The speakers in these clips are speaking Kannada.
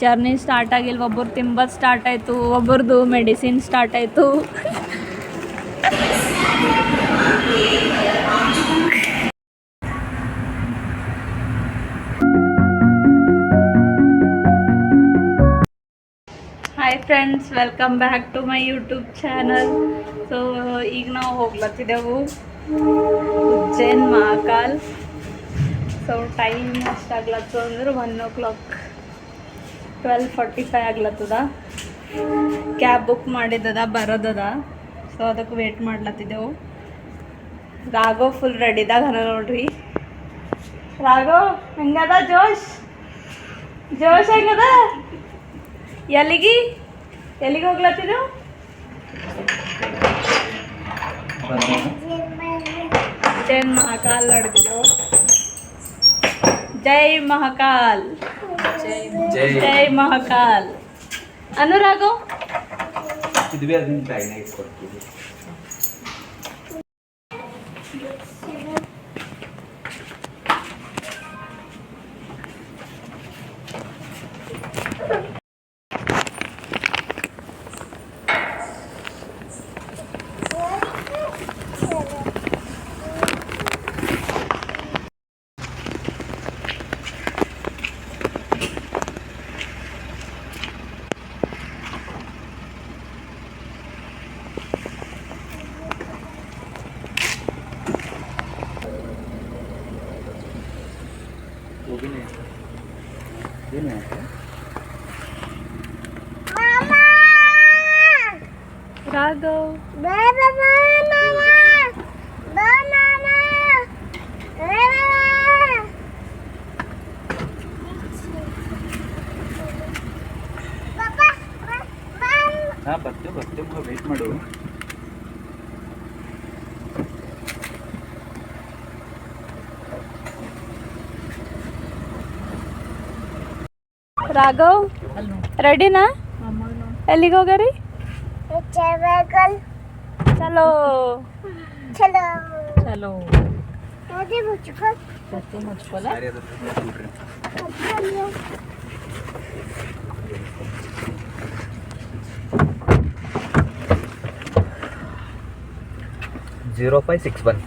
ಜರ್ನಿ ಸ್ಟಾರ್ಟ್ ಆಗಿಲ್ಲ. ಒಬ್ಬರು ತಿಂಬದು ಸ್ಟಾರ್ಟ್ ಆಯಿತು, ಒಬ್ಬರದು ಮೆಡಿಸಿನ್ ಸ್ಟಾರ್ಟ್ ಆಯಿತು. Hi friends, welcome back to my YouTube channel. So ಈಗ ನಾವು ಹೋಗ್ಲತ್ತಿದ್ದೆವು ಉಜ್ಜೈನ್ ಮಹಾಕಾಲ್. ಸೊ ಟೈಮ್ ಎಷ್ಟಾಗ್ಲತ್ತು ಅಂದ್ರೆ 1 o'clock, 12:45 ಆಗ್ಲತ್ತದ. ಕ್ಯಾಬ್ ಬುಕ್ ಮಾಡಿದ್ದದ, ಬರೋದದ. ಸೊ ಅದಕ್ಕೆ ವೇಟ್ ಮಾಡ್ಲತ್ತಿದ್ದೆವು. ರಾಘವ್ ಫುಲ್ ರೆಡಿದಾಗ ನೋಡ್ರಿ. ರಾಘವ್ ಹೆಂಗದ? ಜೋಶ್ ಹೆಂಗದ? ಎಲ್ಲಿಗೆ ಹೋಗ್ಲತ್ತಿದ್ದೆವು? ಉಜ್ಜೈನ್ ಮಹಾಕಾಲ್ ನಡೆದಿದ್ದೆವು. ಜೈ ಮಹಾಕಾಲ್, ಜೈ ಮಹಾಕಾಲ್. ಅನುರಾಗು ರಾಘವ್ ಬರ್ತೇವೆ ವೇಟ್ ಮಾಡು. ರಾಘವ್ ರೆಡಿನಾ? ಎಲ್ಲಿಗೆ ಹೋಗರಿ? ಚಲೋ ಚಲೋ ಚಲೋ. ಮುಚ್ಕೋಲ 0561.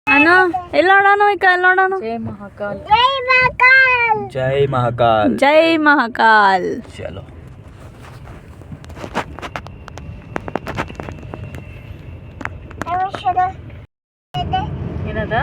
ಅಣ್ಣ ಇಲ್ಲಿ ನೋಡೋಣ, ಈ ಕೈ ನೋಡೋಣ. ಜೈ ಮಹಾಕಾಲ್, ಜೈ ಮಹಾಕಾಲ್, ಜೈ ಮಹಾಕಾಲ್. ಚಲೋ. ಏನದ?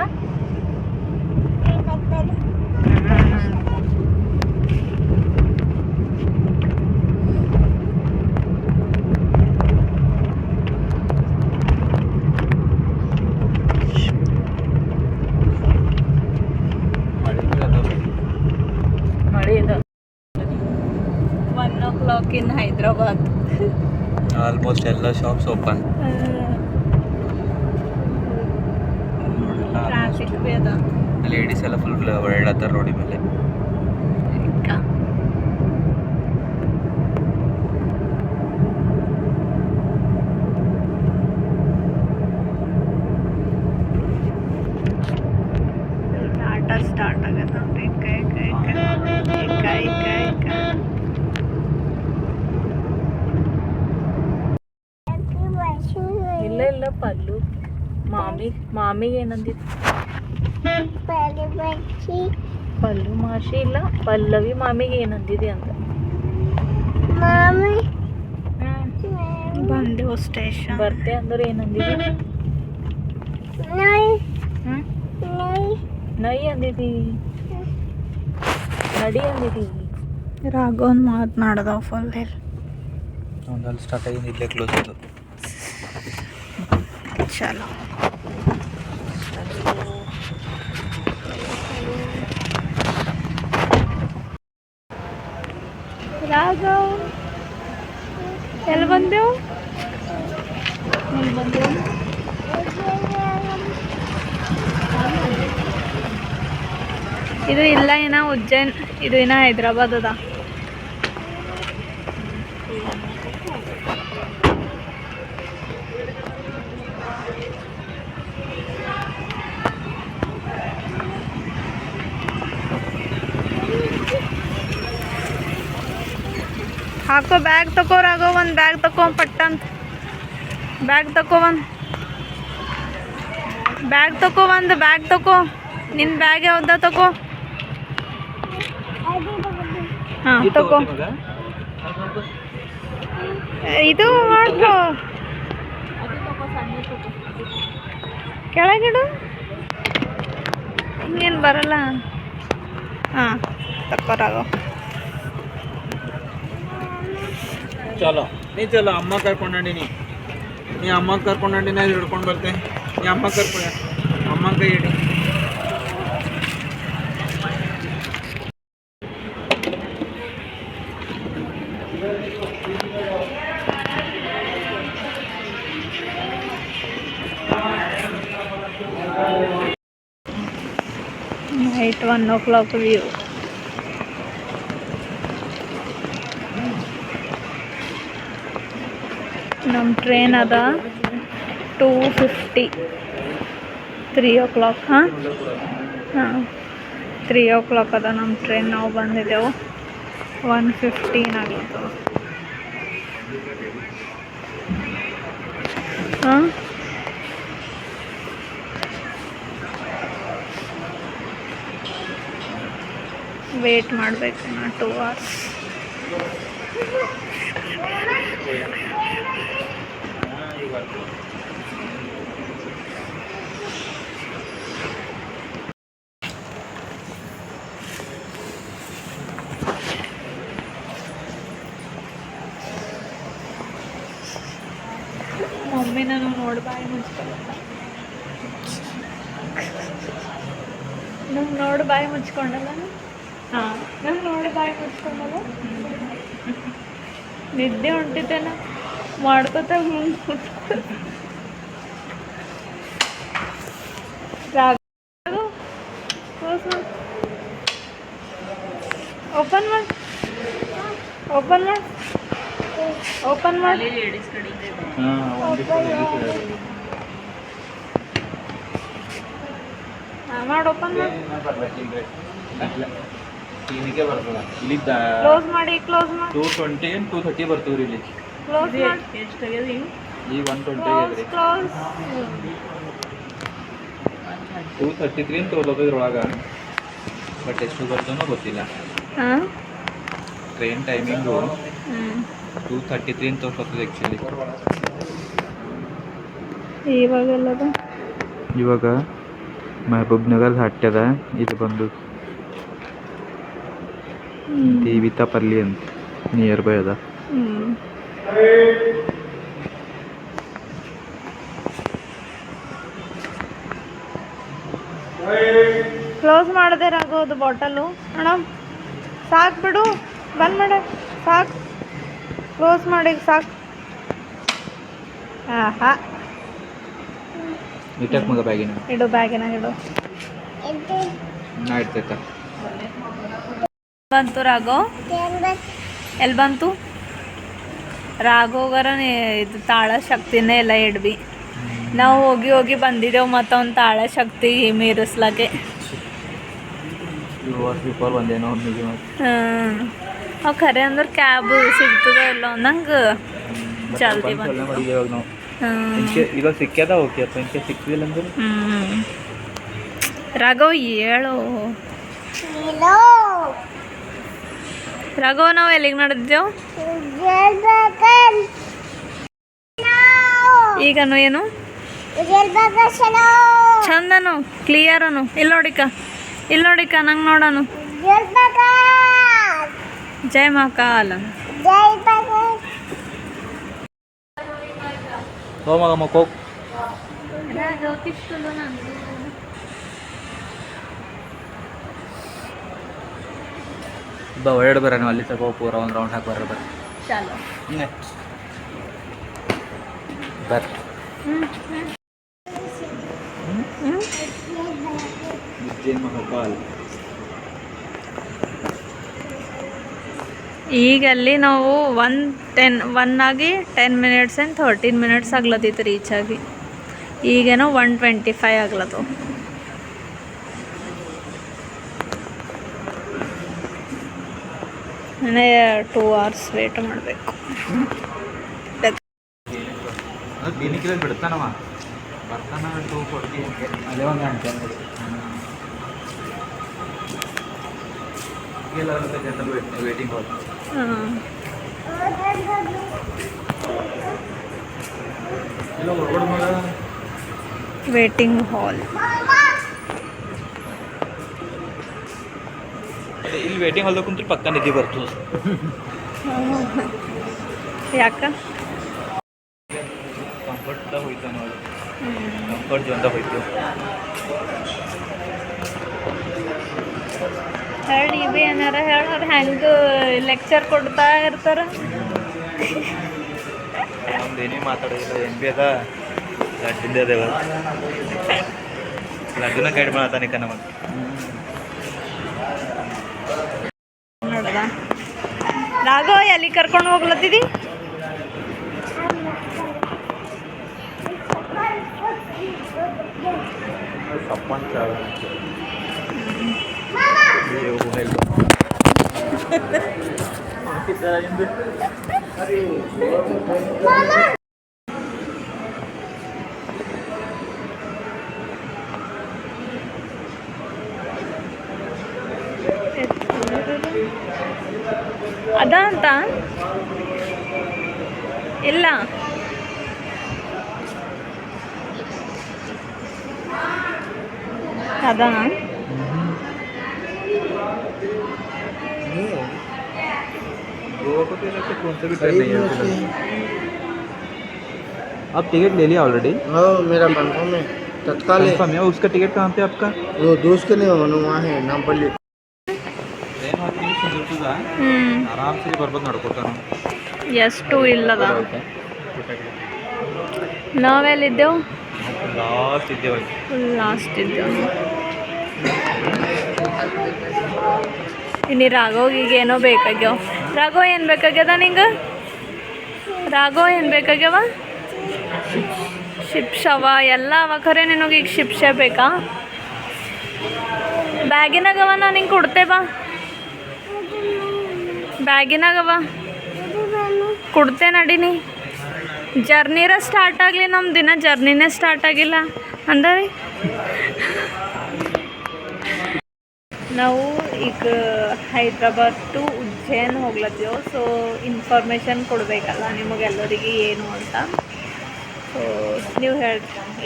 ಮಳೆ ಇದೆ. 1 o'clock in ಹೈದ್ರಾಬಾದ್. ಆಲ್ಮೋಸ್ಟ್ ಎಲ್ಲ ಶಾಪ್ಸ್ ಓಪನ್. ಟ್ರಾಫಿಕ್ ಬಿ ಅದ. ಲೇಡೀಸ್ ಎಲ್ಲ ಫುಲ್ ಓಡಾಡ್ತಾರೆ ರೋಡಿ ಮೇಲೆ. ಆಟ ಸ್ಟಾರ್ಟ್ ಆಗತ್ತೆ ನೋಡ್ರಿ. ಇಲ್ಲ ಪಲ್ಲು ಮಾಮಿಗೆ ಏನಂದಿತ್ತು? ಪಲ್ಲು ಮಾಷಿ ಇಲ್ಲ, ಪಲ್ಲವಿ ಮಾಮಿಗೆ ಏನಂದಿದೆ ಅಂತ. ಬಂದೆವು ಸ್ಟೇಷನ್. ಬರ್ತೆ ಅಂದ್ರೆ ಏನಂದಿದೆ? ನೈ ಅಂದಿದಿ, ನಡಿ ಅಂದಿದಿ. ರಾಘವನ್ ಮಾತನಾಡ್ದವ ಫುಲ್. ಒಂದಲ್ಲಿ ಸ್ಟಾರ್ಟ್ ಆಗಿ ಇಲ್ಲೇ ಕ್ಲೋಸ್ ಅದು. ಚಲೋ ರಾಘವ್ ಎಲ್ಲಿ ಬಂದೆವು? ಇದು ಇಲ್ಲ ಏನ ಉಜ್ಜೈನ್, ಇದು ಏನ ಹೈದ್ರಾಬಾದ್ ಅದ. ಹಾಕೋ ಬ್ಯಾಗ್ ತಗೋ ರಾಘವ್, ಒಂದು ಬ್ಯಾಗ್ ತಗೋ ಪಟ್ಟಂತ. ಬ್ಯಾಗ್ ತಗೋ ಒಂದು ಬ್ಯಾಗ್ ತಗೋ. ನಿನ್ನ ಬ್ಯಾಗ್ ಯಾವ್ದ ತಗೋ. ಹಾಂ ತಗೋ. ಇದು ಮಾಡ್ಕೋ, ಕೆಳಗಿಡು, ಹಿಂಗೇನು ಬರಲ್ಲ. ಹಾಂ ತಗೋ ರಾಘವ್. ಚಲೋ ನೀ ಚಲೋ ಅಮ್ಮ ಕರ್ಕೊಂಡಿ. ನೀ ಅಮ್ಮ ಕರ್ಕೊಂಡಿ, ನಾ ಹಿಡ್ಕೊಂಡು ಬರ್ತೆ. ನೀ ಅಮ್ಮ ಕರ್ಕೊಂಡ, ಅಮ್ಮ ಕೈ ಹಿಡಿ. Night 1 o'clock view. ನಮ್ಮ ಟ್ರೈನ್ ಅದ 2:50, 3 o'clock. ಹಾಂ 3 o'clock ಅದ ನಮ್ಮ ಟ್ರೈನ್. ನಾವು ಬಂದಿದ್ದೆವು 1:15 ಆಗ್ಲತ್ತವ. ಹಾಂ ವೇಟ್ ಮಾಡಬೇಕು ನಾ 2 hours. ಮಮ್ಮಿ ನಾನು ನೋಡಿ ಬಾಯಿ ಮುಚ್ಕೊಳ್ಳಲ್ಲ. ನಂಗೆ ನೋಡಿ ಬಾಯಿ ಮುಚ್ಕೊಂಡಲ್ಲ. ಹಾಂ ನಂಗೆ ನೋಡಿ ಬಾಯಿ ಮುಚ್ಕೊಂಡಲ್ಲ. ನಿದ್ದೆ ಹೊಂಟಿದ್ದೇನ ಮಾಡ್ಕೋತ ಓಪನ್ ಮಾಡಿ, ಓಪನ್ ಮಾಡಿ, ಓಪನ್ ಮಾಡಿ. ಮಾಡಿ ಓಪನ್ ಮಾಡಿ. ಕ್ಲೋಸ್ ಮಾಡಿ, ಕ್ಲೋಸ್ ಮಾಡಿ. 2:20 and 2:30 ಬರ್ತೀವಿ ಇಲ್ಲಿ. ಕ್ಲೋಸ್ ಮಾಡಿ. ಎಷ್ಟು ತೆಗೆದಿ? ಈ 1:20 ಕ್ಲೋಸ್. 2:33 ಅಂತ ತೋರ್ಲೋದು ಇದ್ರೊಳಗೆ, ಬಟ್ ಎಷ್ಟು ಬರ್ತಾನೋ ಗೊತ್ತಿಲ್ಲ. ಹಾಂ ಟ್ರೈನ್ ಟೈಮಿಂಗು 2:33 ಅಂತ ತೋರ್ಸೋದು ಆ್ಯಕ್ಚುಲಿ. ಇವಾಗೆಲ್ಲದ ಇವಾಗ ಮೆಹಬೂಬ್ ನಗರ್ ಹಟ್ಟ್ಯದ. ಇದು ಬಂದು ದೇವಿತಾಪಲ್ಲಿ ಅಂತ ನಿಯರ್ ಬೈ ಅದ. ಕ್ಲೋಸ್ ಮಾಡದೆ ರಾಗೋದು ಬಾಟಲು. ಅಣ್ಣ ಸಾಕು ಬಿಡು, ಬಂದ್ ಮಾಡ, ಸಾಕು. ಕ್ಲೋಸ್ ಮಾಡಿ ಸಾಕು. ಹಾಂ ಇಟ್ಟಕ್ಕೆ ಮಗ ಬ್ಯಾಗಿನ ಇಡು, ಬ್ಯಾಗಿನಾಗ ಇಡು. ನಾ ಇಡ್ತೈತ. ಬಂತು ರಾಘವ್? ಎಲ್ಲಿ ಬಂತು ರಾಘವ್ಗರ? ಇದು ತಾಳ ಶಕ್ತಿನೇ ಇಲ್ಲ ಎಡ್ಬಿ. ನಾವು ಹೋಗಿ ಹೋಗಿ ಬಂದಿದ್ದೆವು, ಮತ್ತು ಅವ್ನ ತಾಳ ಶಕ್ತಿ ಮೀರಿಸ್ಲಾಕೆ. ಬಂದೇನೋ ಅವು ಖರೆ ಅಂದ್ರೆ ಕ್ಯಾಬ್ ಸಿಗ್ತದ ಇಲ್ಲ ನಂಗೆ ಜಲ್ದಿ ಬಂದು. ಈಗ ಸಿಕ್ಕ್ಯದ ಓಕೆ ಅಪ್ಪ, ಇಂಕೆ ಸಿಕ್ಕಿಲ್ಲ ಅಂದ್ರೆ ರಾಘವ್ ಹೇಳು. ರಾಘವ್ ನಾವು ಎಲ್ಲಿಗೆ ನಡೆದಿದ್ದೆವು ಈಗನು? ಏನು ಚಂದನು ಕ್ಲಿಯರನು? ಇಲ್ಲಿ ನೋಡಿಕ, ಇಲ್ಲಿ ನೋಡಿಕ, ನಂಗೆ ನೋಡೋನು. ಜೈ ಮಹಾಕಾಲ್. ಹೋ ಮಗ ಮಕ್ಕೋ. ಬಾ ಹೊರಡು ಬರೋಣ, ಅಲ್ಲಿ ತಗೋ ಪೂರ ಒಂದು ರೌಂಡ್ ಹಾಕಿ ಬರ ಬರ್ರಿ. ಚಲೋ ಬರ್ರಿ. ಜೈ ಮಹಾಕಾಲ್. ಈಗ ಅಲ್ಲಿ ನಾವು 1 ಆಗಿ 10 minutes ಆ್ಯಂಡ್ 13 minutes ಆಗ್ಲತ್ತಿತ್ತು ರೀಚ್ ಆಗಿ. ಈಗೇನೋ 1:25 ಆಗ್ಲತ್ತವ. 2 hours ವೇಟ್ ಮಾಡಬೇಕು. ಕ್ಲಿನಿಕಲ್ಲಿ ಬಿಡ್ತಾನವ ಬರ್ತಾನ 2:40 ಅದೇ ಒಂದು ಗಂಟೆ ಜನರಲ್ ವೇಟಿಂಗ್ ಹಾಲ್. ಇಲ್ಲ ಹೊರಗಡೆ ಮಗ ವೇಟಿಂಗ್ ಹಾಲ್. ಇಲ್ಲಿ ವೇಟಿಂಗ್ ಹಾಲ್ದಾಗ ಕುಂತ್ರೆ ಪಕ್ಕ ನಿಧಿ ಬರ್ತದೆ. ಯಾಕ ಕಂಫರ್ಟ್ದಾಗ ಹೋಯ್ತಾವ ನೋಡಿ, ಕಂಫರ್ಟ್ ಜೊಂದಾಗ ಹೋಯ್ತು. ಹೇಳಿ ಇವು ಏನಾರ ಹೇಳೋರು ಹೆಂಗೆ ಲೆಕ್ಚರ್ ಕೊಡ್ತಾ ಇರ್ತಾರ. ನಮ್ದು ಏನೇ ಮಾತಾಡೋದಿಲ್ಲ, ಏನು ಭೀ ಅದ ಲಡ್ಡಿಂದ ಅದೇವ ಲಡ್ಡುನ ಗೈಡ್ ಮಾಡತ್ತಾನಿಕ ನಮಗೆ. ನೋಡ್ದ ರಾಘವ ಎಲ್ಲಿ ಕರ್ಕೊಂಡು ಹೋಗ್ಲತ್ತಿದಿ? ಅದ ಅಂತ ಇಲ್ಲ अदा गोवा को तो ऐसे कौन सा भी ट्रेन नहीं है। आप टिकट ले लिया ऑलरेडी? हाँ मेरा कंफर्म है, तत्काल है। कंफर्म है। उसका टिकट कहाँ पे आपका? वो दोस्त के नहीं होना, वहाँ है नामपल्ली। ट्रेन होती है सुंदरपुर आराम से ಬರ್ಬೋದು ನಡ್ಕೊತ ನಾವು. ಎಷ್ಟು ಇಲ್ಲದ ನಾವೆಲ್ಲಿದ್ದೆವು? ಲಾಸ್ಟ್ ಇದ್ದೇವೆ. ಲಾಸ್ಟ್ ಇದ್ದೇವೆ. ಇನ್ನು ರಾಘವ್ಗೆ ಏನೋ ಬೇಕಾಗ್ಯಾವ. ರಾಘವ್ ಏನು ಬೇಕಾಗ್ಯದ ನಿಂಗೆ? ರಾಘವ್ ಏನು ಬೇಕಾಗ್ಯಾವ? ಶಿಪ್ಸವ ಎಲ್ಲ ಅವ ಖರೆ ನಿನಗೆ ಈಗ ಶಿಪ್ಸೆ ಬೇಕಾ? ಬ್ಯಾಗಿನಾಗವ ನಾ ನಿಂಗೆ ಕೊಡ್ತೆ ಬಾ. ಬ್ಯಾಗಿನಾಗವ ಕೊಡ್ತೆ ನಡೀನಿ. ಜರ್ನಿರ ಸ್ಟಾರ್ಟ್ ಆಗಲಿ, ನಮ್ಮ ದಿನ ಜರ್ನಿನೇ ಸ್ಟಾರ್ಟ್ ಆಗಿಲ್ಲ ಅಂದವಿ. ನಾವು ಈಗ ಹೈದ್ರಾಬಾದ್ ಟು ಉಜ್ಜೈನ್ ಹೋಗ್ಲತ್ತೀವಿ. ಸೊ ಇನ್ಫಾರ್ಮೇಷನ್ ಕೊಡಬೇಕಲ್ಲ ನಿಮಗೆಲ್ಲರಿಗೆ ಏನು ಅಂತ. ಸೊ ನೀವು ಹೇಳಿ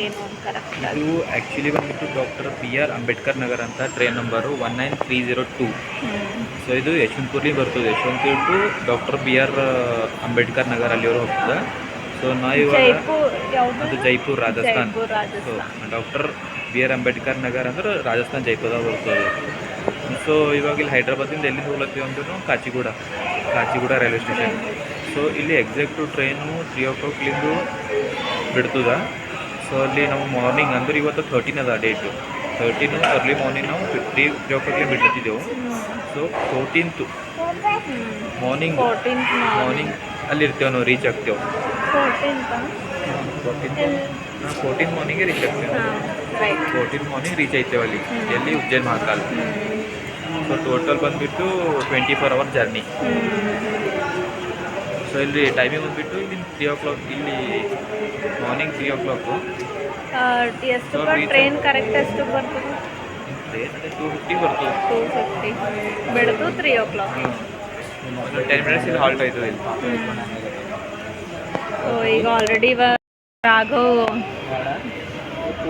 ಏನು ಅಂತ ಕರೆಕ್ಟಾಗಿ. ಇದು ಆ್ಯಕ್ಚುಲಿ ಬಂದ್ಬಿಟ್ಟು ಡಾಕ್ಟರ್ BR ಅಂಬೇಡ್ಕರ್ ನಗರ ಅಂತ ಟ್ರೈನ್ ನಂಬರು 19302. ಸೊ ಇದು ಯಶವಂತಪುರ್ಲಿ ಬರ್ತದೆ. Yeshwantpur to doctor BR Ambedkar Nagar ಅಲ್ಲಿವರೆಗೆ ಹೋಗ್ತದೆ. ಸೊ ನಾವು ಇವಾಗ ಅದು Jaipur Rajasthan. So doctor BR Ambedkar Nagar ಅಂದ್ರೆ ರಾಜಸ್ಥಾನ್ ಜೈಪುರದಾಗ ಬರ್ತದೆ. ಸೊ ಇವಾಗ ಇಲ್ಲಿ ಹೈದ್ರಾಬಾದಿಂದ ಎಲ್ಲಿಂದ ಹೋಗ್ಲತ್ತೀವಿ ಅಂದ್ರೂ ಕಾಚಿಗೂಡ ರೈಲ್ವೆ ಸ್ಟೇಷನ್. ಸೊ ಇಲ್ಲಿ ಎಕ್ಸಾಕ್ಟು ಟ್ರೈನು 3 o'clockಲಿಂದ ಬಿಡ್ತದ. ಸೊ ಅಲ್ಲಿ ನಾವು ಮಾರ್ನಿಂಗ್ ಅಂದ್ರೆ ಇವತ್ತು 13 ಅದ ಡೇಟು. 13 ಅರ್ಲಿ ಮಾರ್ನಿಂಗ್ ನಾವು 3 o'clockಗೆ ಬಿಡ್ಲತ್ತಿದ್ದೆವು. ಸೊ 14th ಮಾರ್ನಿಂಗ್ ಅಲ್ಲಿ ಇರ್ತೇವೆ ನಾವು, ರೀಚ್ ಆಗ್ತೇವೆ. 14 ಮಾರ್ನಿಂಗೇ ರೀಚ್ ಆಗ್ತೇವೆ. 14 ಮಾರ್ನಿಂಗ್ ರೀಚ್ ಆಗ್ತೇವೆ ಅಲ್ಲಿ ಎಲ್ಲಿ ಉಜ್ಜೈನ್ ಮಹಾಕಾಲ್. ಸೊ ಟೋಟಲ್ ಬಂದುಬಿಟ್ಟು 24 hour ಜರ್ನಿ. ಸೊ ಇಲ್ಲಿ ಟೈಮಿಂಗ್ ಬಂದುಬಿಟ್ಟು ಇಲ್ಲಿ 3 o'clock, ಇಲ್ಲಿ ಮಾರ್ನಿಂಗ್ 3 o'clock. ಎಷ್ಟು ಟ್ರೈನ್ ಕರೆಕ್ಟ್ ಎಷ್ಟು ಬರ್ತದೆ? ಟ್ರೈನ್ ಅದೇ 250 ಬರ್ತದೆ. 250 ಬಿಡ್ತು 3 o'clock. 10 minutes ಇಲ್ಲಿ ಹಾಲ್ಟ್ ಆಯ್ತದೆ ಇಲ್ಲಿ. ಸೊ ಈಗ ಆಲ್ರೆಡಿ ರಾಘವ್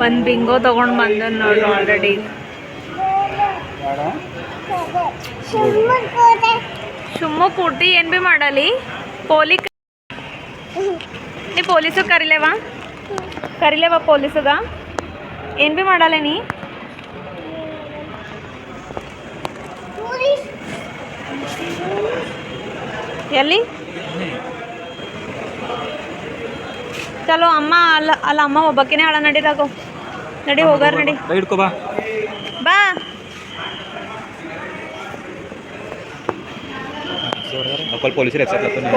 ಒಂದು ಬಿಂಗೋ ತೊಗೊಂಡು ಬಂದ ನೋಡ್ರಿ ಆಲ್ರೆಡಿ. ಸುಮ್ಮ ಕೂಟಿ ಏನು ಭೀ ಮಾಡಲಿ. ನೀ ಪೊಲೀಸು ಕರಿಲೇವ ಪೊಲೀಸಗ ಏನು ಭೀ ಮಾಡಲ್ಲ ನೀ. ಎಲ್ಲಿ ಚಲೋ ಅಮ್ಮ ಅಲ್ಲ ಅಮ್ಮ ಒಬ್ಬಕ್ಕಿನೇ ಹಾಳ ನಡೀರಾಗೋ ನಡಿ ಹೋಗಾರ ನಡಿ ಹಿಡ್ಕೊ ಬಾ ಬಾ.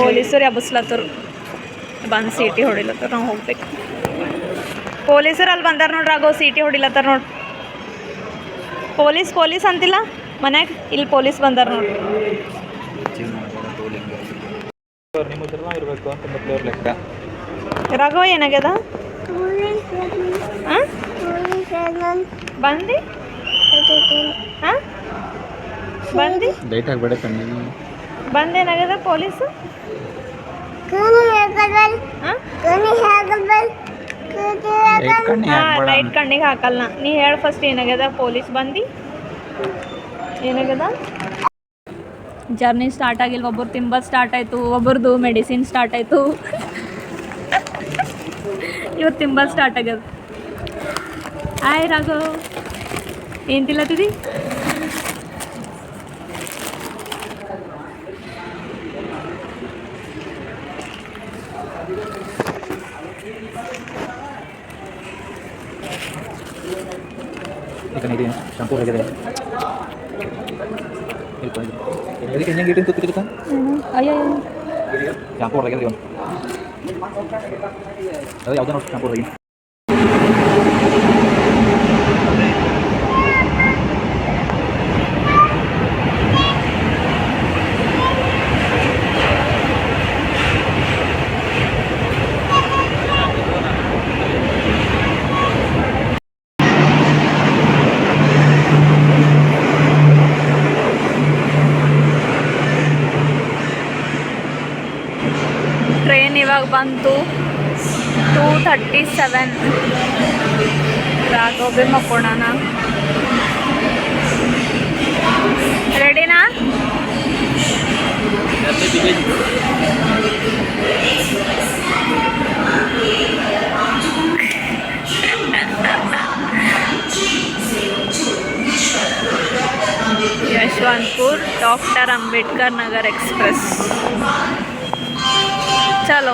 ಪೊಲೀಸರು ಎಬ್ಬಸ್ಲತ್ತರು ಬಂದು ಸೀಟಿ ಹೊಡಿಲತ್ತಾರ. ನಾವು ಹೋಗ್ಬೇಕು. ಪೊಲೀಸರು ಅಲ್ಲಿ ಬಂದಾರ ನೋಡ್ರಿ. ಆಗೋ ಸೀಟಿ ಹೊಡಿಲತ್ತಾರ ನೋಡ್ರಿ. ಪೊಲೀಸ್ ಅಂತಿಲ್ಲ ಮನ್ಯಾಗ, ಇಲ್ಲಿ ಪೊಲೀಸ್ ಬಂದಾರ ನೋಡ್ರಿ. ನಿಮ್ಮ ಹತ್ರ ಇರಬೇಕು ಅಂತ ಮೊದಲು ಅವ್ರ ಲೆಕ್ಕ. ರಾಘವ ಏನಾಗ್ಯದ ಬಂದು ಹಾಂ ಬಂದು ಲೈಟ್ ಆಗಬೇಡ ಕಣ್ಣಿನ. ಬಂದೇನಾಗ್ಯದ ಪೊಲೀಸು ಲೈಟ್ ಕಣ್ಣಿಗೆ ಹಾಕಲ್ಲ. ನೀ ಹೇಳ ಫಸ್ಟ್ ಏನಾಗ್ಯದ ಪೊಲೀಸ್ ಬಂದು ಏನಾಗ್ಯದ. ಜರ್ನಿ ಸ್ಟಾರ್ಟ್ ಆಗಿಲ್ಲ. ಒಬ್ಬರು ತಿಂಬದು ಸ್ಟಾರ್ಟ್ ಆಯಿತು, ಒಬ್ಬರದು ಮೆಡಿಸಿನ್ ಸ್ಟಾರ್ಟ್ ಆಯಿತು. ಇವತ್ತು ತಿಂಬದು ಸ್ಟಾರ್ಟ್ ಆಗ್ಯದ. ಹಾಯ್ ರಾಘವ್, ಏನು ತಿಲ್ಲತ್ತಿದಿ? ಶಾಂಪೂ ಆಗಿದೆ. ಹೆಂಗೆ ತುತ್ತಿರ್ತಾ ಅಯ್ಯೋ ಶಾಂಪೂ ಆಗಿದೆ. ಅದು ಯಾವುದೋ ನೋಡಿ ಶಾಂಪೂ ಆಗಿದೆ. ಟ್ರೈನ್ ಇವಾಗ ಬಂತು 2:37. ರಾಘವ್ ಬಿ ಮಕ್ಕೋಣ. ರೆಡಿನಾ? Yesvantpur doctor Ambedkar Nagar express. चलो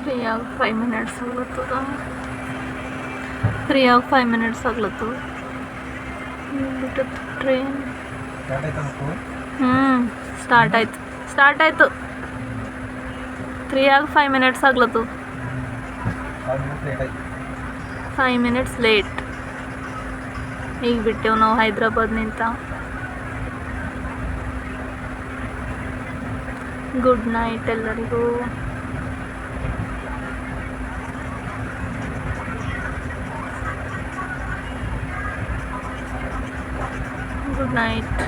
ತ್ರೀ 5 minutes ಆಗ್ಲತ್ತದ. 5 minutes ಆಗ್ಲತ್ತು ಬಿಟ್ಟದ್ದು ಟ್ರೈನ್. ಸ್ಟಾರ್ಟ್ ಆಯಿತು 5 minutes ಆಗ್ಲತ್ತು. 5 minutes late. ಈಗ ಬಿಟ್ಟೆವು ನಾವು ಹೈದ್ರಾಬಾದ್ ನಿಂತ. ಗುಡ್ ನೈಟ್ ಎಲ್ಲರಿಗೂ. Good night.